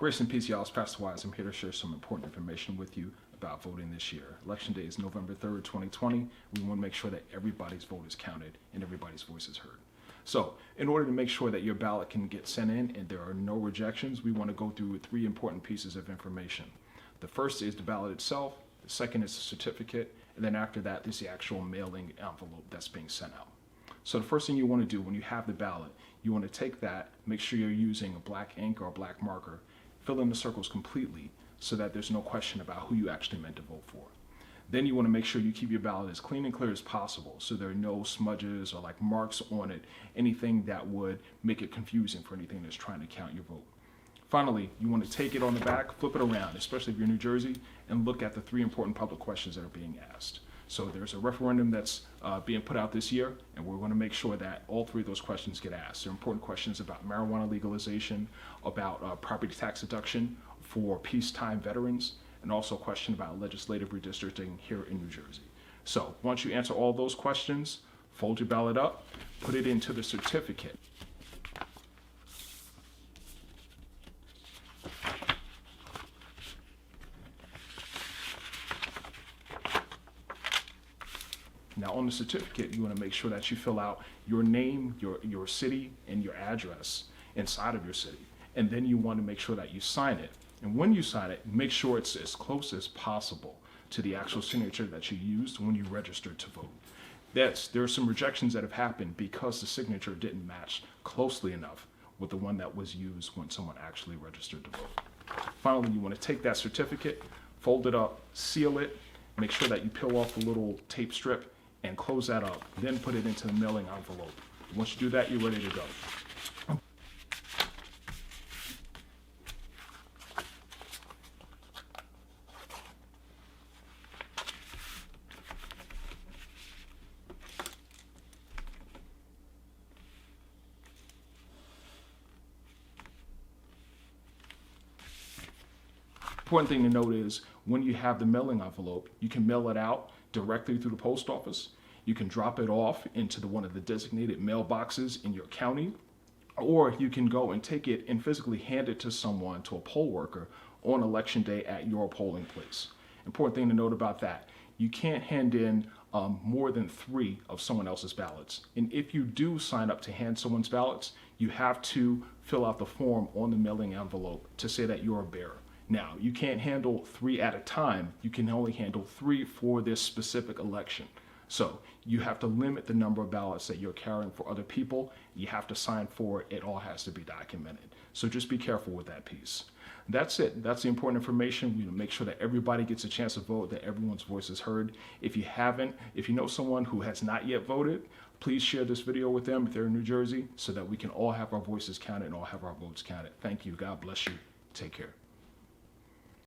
Grace and peace, y'all. It's Pastor Wise. I'm here to share some important information with you about voting this year. Election day is November 3rd, 2020. We want to make sure that everybody's vote is counted and everybody's voice is heard. So in order to make sure that your ballot can get sent in and there are no rejections, we want to go through three important pieces of information. The first is the ballot itself. The second is the certificate. And then after that, there's the actual mailing envelope that's being sent out. So the first thing you want to do when you have the ballot, you want to take that, make sure you're using a black ink or a black marker, fill in the circles completely so that there's no question about who you actually meant to vote for. Then you want to make sure you keep your ballot as clean and clear as possible so there are no smudges or like marks on it, anything that would make it confusing for anything that's trying to count your vote. Finally, you want to take it on the back, flip it around, especially if you're in New Jersey, and look at the three important public questions that are being asked. So there's a referendum that's being put out this year, and we're going to make sure that all three of those questions get asked. There are important questions about marijuana legalization, about property tax deduction for peacetime veterans, and also a question about legislative redistricting here in New Jersey. So once you answer all those questions, fold your ballot up, put it into the certificate. Now on the certificate, you want to make sure that you fill out your name, your city, and your address inside of your city. And then you want to make sure that you sign it. And when you sign it, make sure it's as close as possible to the actual signature that you used when you registered to vote. There are some rejections that have happened because the signature didn't match closely enough with the one that was used when someone actually registered to vote. Finally, you want to take that certificate, fold it up, seal it, make sure that you peel off the little tape strip and close that up, then put it into the mailing envelope. Once you do that, you're ready to go. Important thing to note is when you have the mailing envelope, you can mail it out directly through the post office. You can drop it off into one of the designated mailboxes in your county, or you can go and take it and physically hand it to someone, to a poll worker on election day at your polling place. Important thing to note about that, you can't hand in more than 3 of someone else's ballots. And if you do sign up to hand someone's ballots, you have to fill out the form on the mailing envelope to say that you're a bearer. Now, you can't handle 3 at a time. You can only handle 3 for this specific election. So you have to limit the number of ballots that you're carrying for other people. You have to sign for it. It all has to be documented. So just be careful with that piece. That's it. That's the important information. You know, make sure that everybody gets a chance to vote, that everyone's voice is heard. If you know someone who has not yet voted, please share this video with them if they're in New Jersey so that we can all have our voices counted and all have our votes counted. Thank you. God bless you. Take care.